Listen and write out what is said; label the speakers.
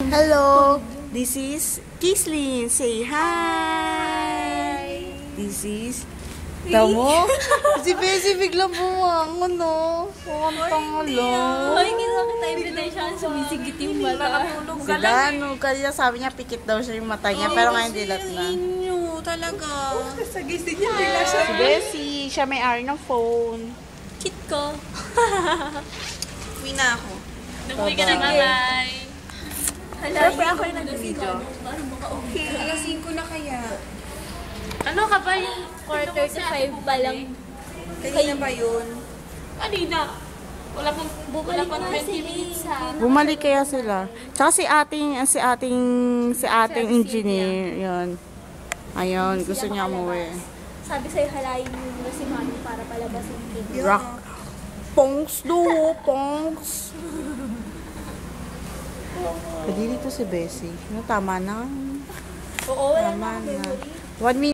Speaker 1: Hello, this is Kislyn. Say hi. This is Tamo. Si Bessie biglang bumangon, no? Mukhang tangalo.
Speaker 2: Hoy, ginawa kita invitation, sumisigit yung mata.
Speaker 1: Si Dano, kanina sabi niya pikit daw siya yung mata niya, pero ngayon dilat na.
Speaker 2: Inyo, talaga.
Speaker 3: Sagising niya bigla siya.
Speaker 1: Si Bessie, siya may-ari ng phone.
Speaker 2: Kit ko.
Speaker 3: Uwi na ako.
Speaker 2: Nag-uwi ka na, bye-bye. Hala, ako rin nag-video.
Speaker 3: Okay, alas 5 na kaya.
Speaker 2: Ano ka ba yung 4:35 pa lang?
Speaker 3: Kanina ba yun?
Speaker 2: Kanina. Wala pang 20 minutes ha.
Speaker 1: Bumalik kaya sila. Tsaka si ating engineer, yun. Ayun, gusto niya umuwi.
Speaker 2: Sabi sa'yo, halayin mo muna si Mami para palabasin yung video.
Speaker 1: Rock. Pongs do, pongs. Pwede dito si Bessie. No, tama na.
Speaker 2: Oo, wala
Speaker 1: Tama
Speaker 2: na.
Speaker 1: na. 1 minute.